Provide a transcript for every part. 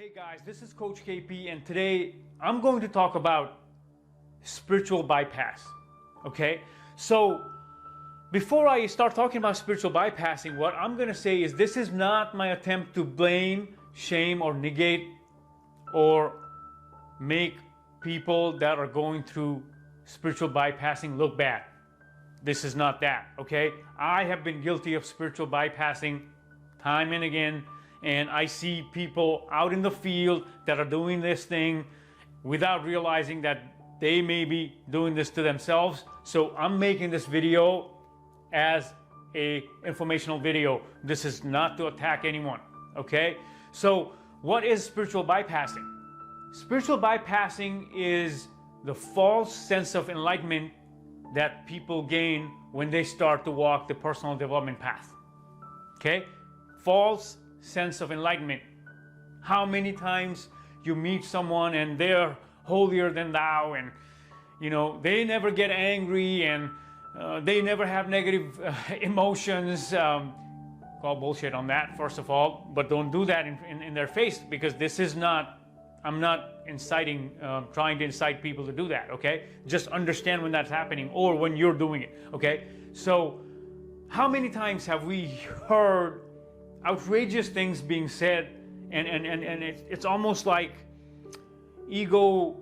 Hey guys, this is Coach KP, and today I'm going to talk about spiritual bypass. Okay, so before I start talking about spiritual bypassing, what I'm going to say is this is not my attempt to blame, shame, or negate or make people that are going through spiritual bypassing look bad. This is not that. Okay, I have been guilty of spiritual bypassing time and again. And I see people out in the field that are doing this thing without realizing that they may be doing this to themselves. So I'm making this video as a informational video. This is not to attack anyone, okay? So what is spiritual bypassing? Spiritual bypassing is the false sense of enlightenment that people gain when they start to walk the personal development path, okay? False sense of enlightenment. How many times you meet someone and they're holier than thou, and you know they never get angry, and they never have negative emotions. Call bullshit on that, first of all, but don't do that in their face, because this is not, I'm not inciting, trying to incite people to do that, okay? Just understand when that's happening or when you're doing it, okay? So how many times have we heard outrageous things being said, and it's almost like ego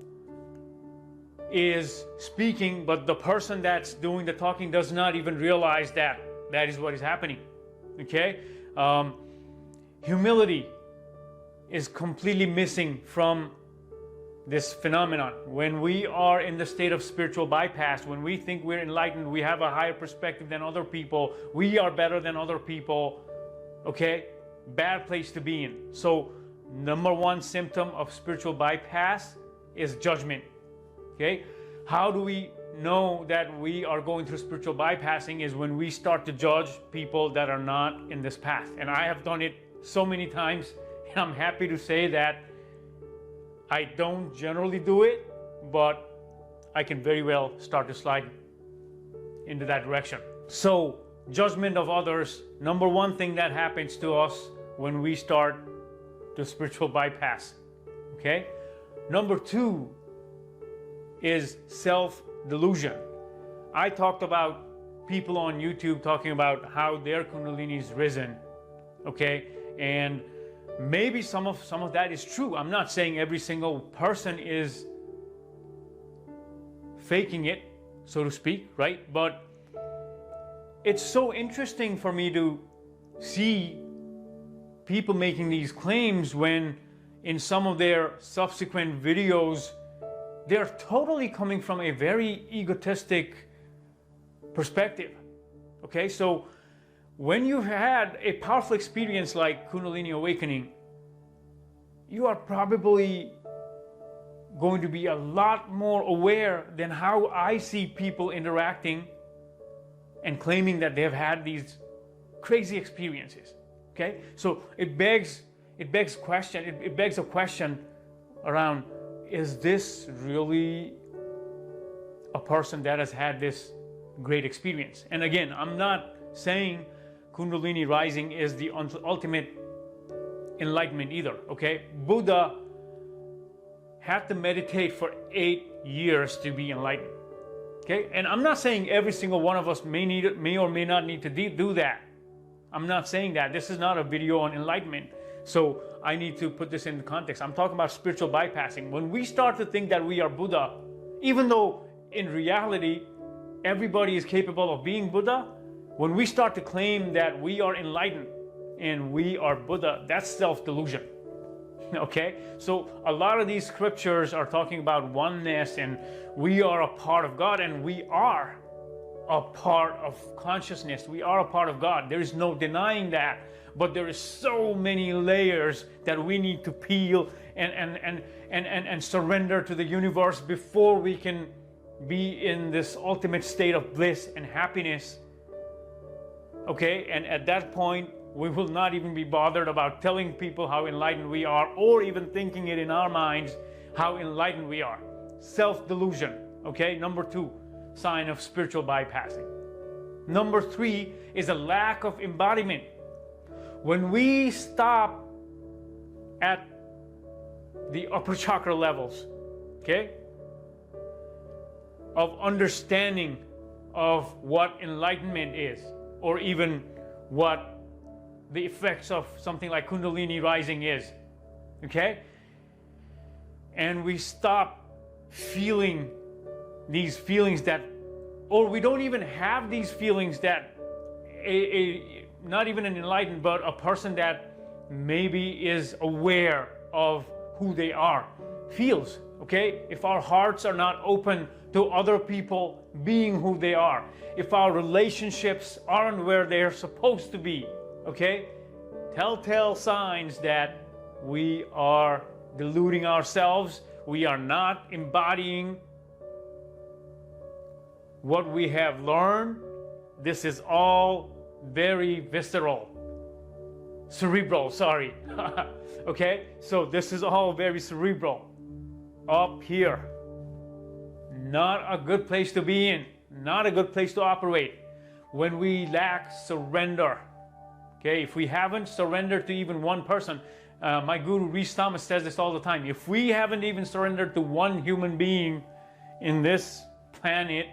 is speaking, but the person that's doing the talking does not even realize that that is what is happening, okay? Humility is completely missing from this phenomenon. When we are in the state of spiritual bypass, when we think we're enlightened, we have a higher perspective than other people, we are better than other people, okay? Bad place to be in. So number one symptom of spiritual bypass is judgment, okay? How do we know that we are going through spiritual bypassing? Is when we start to judge people that are not in this path. And I have done it so many times, and I'm happy to say that I don't generally do it, but I can very well start to slide into that direction. So judgment of others, number one thing that happens to us when we start the spiritual bypass, okay? Number two is self-delusion. I talked about people on YouTube talking about how their Kundalini's risen, okay? And maybe some of that is true. I'm not saying every single person is faking it, so to speak, right? But it's so interesting for me to see people making these claims when in some of their subsequent videos, they're totally coming from a very egotistic perspective, okay? So when you've had a powerful experience like Kundalini awakening, you are probably going to be a lot more aware than how I see people interacting and claiming that they have had these crazy experiences, okay? So it begs a question around, is this really a person that has had this great experience? And again, I'm not saying Kundalini rising is the ultimate enlightenment either, okay? Buddha had to meditate for 8 years to be enlightened. Okay, and I'm not saying every single one of us may or may not need to do that. I'm not saying that. This is not a video on enlightenment. So I need to put this in context. I'm talking about spiritual bypassing. When we start to think that we are Buddha, even though in reality, everybody is capable of being Buddha, when we start to claim that we are enlightened and we are Buddha, that's self-delusion. Okay, so a lot of these scriptures are talking about oneness, and we are a part of God, and we are a part of consciousness. We are a part of God. There is no denying that, but there is so many layers that we need to peel and surrender to the universe before we can be in this ultimate state of bliss and happiness. Okay, and at that point, we will not even be bothered about telling people how enlightened we are, or even thinking it in our minds how enlightened we are. Self-delusion, okay? Number two sign of spiritual bypassing. Number three is a lack of embodiment. When we stop at the upper chakra levels, okay, of understanding of what enlightenment is, or even what the effects of something like Kundalini rising is, okay? And we stop feeling these feelings that, or we don't even have these feelings that not even an enlightened, but a person that maybe is aware of who they are feels, okay? If our hearts are not open to other people being who they are, if our relationships aren't where they're supposed to be, okay? Telltale signs that we are deluding ourselves, we are not embodying what we have learned. This is all very visceral, cerebral, sorry. Okay, so this is all very cerebral up here. Not a good place to be in, not a good place to operate when we lack surrender. Okay, if we haven't surrendered to even one person, my guru Rhys Thomas says this all the time, if we haven't even surrendered to one human being in this planet,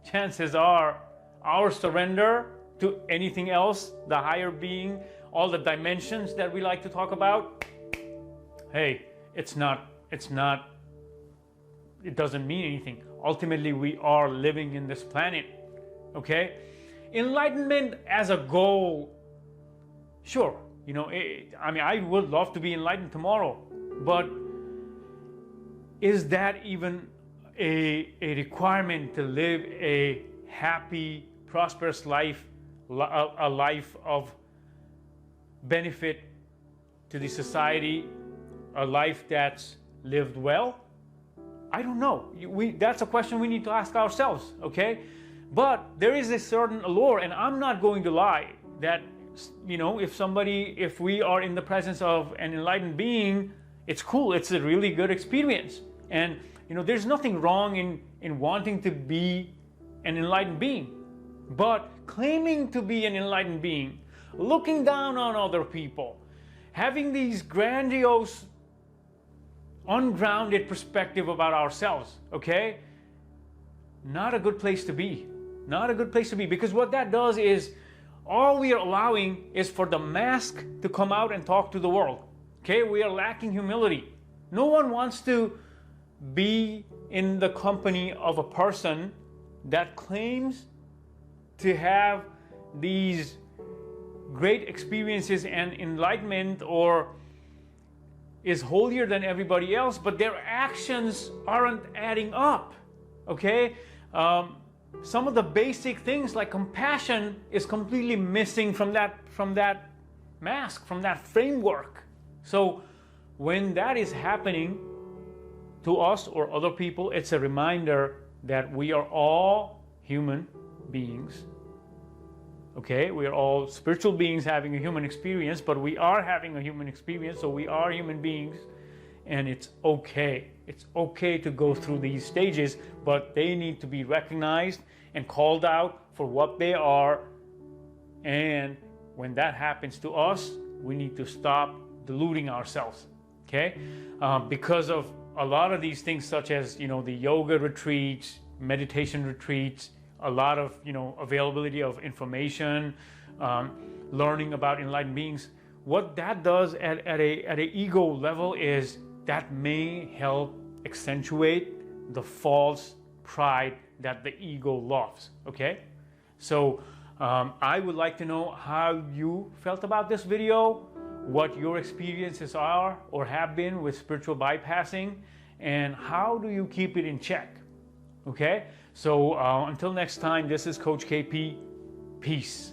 chances are our surrender to anything else, the higher being, all the dimensions that we like to talk about, hey, it doesn't mean anything. Ultimately, we are living in this planet, okay? Enlightenment as a goal, sure, you know, I would love to be enlightened tomorrow, but is that even a requirement to live a happy, prosperous life, a life of benefit to the society, a life that's lived well? I don't know. That's a question we need to ask ourselves, okay? But there is a certain allure, and I'm not going to lie that, you know, if we are in the presence of an enlightened being, it's cool. It's a really good experience. And, you know, there's nothing wrong in wanting to be an enlightened being. But claiming to be an enlightened being, looking down on other people, having these grandiose, ungrounded perspective about ourselves, okay? Not a good place to be. Not a good place to be, because what that does is all we are allowing is for the mask to come out and talk to the world, okay? We are lacking humility. No one wants to be in the company of a person that claims to have these great experiences and enlightenment, or is holier than everybody else, but their actions aren't adding up, okay? Some of the basic things like compassion is completely missing from that mask, from that framework. So when that is happening to us or other people, it's a reminder that we are all human beings. Okay, we are all spiritual beings having a human experience, but we are having a human experience, so we are human beings, and it's okay. It's okay to go through these stages, but they need to be recognized and called out for what they are. And when that happens to us, we need to stop deluding ourselves, okay? Because of a lot of these things, such as, you know, the yoga retreats, meditation retreats, a lot of, you know, availability of information, learning about enlightened beings. What that does at a ego level is that may help accentuate the false pride that the ego loves, okay? So I would like to know how you felt about this video, what your experiences are or have been with spiritual bypassing, and how do you keep it in check, okay? So until next time, this is Coach KP. Peace.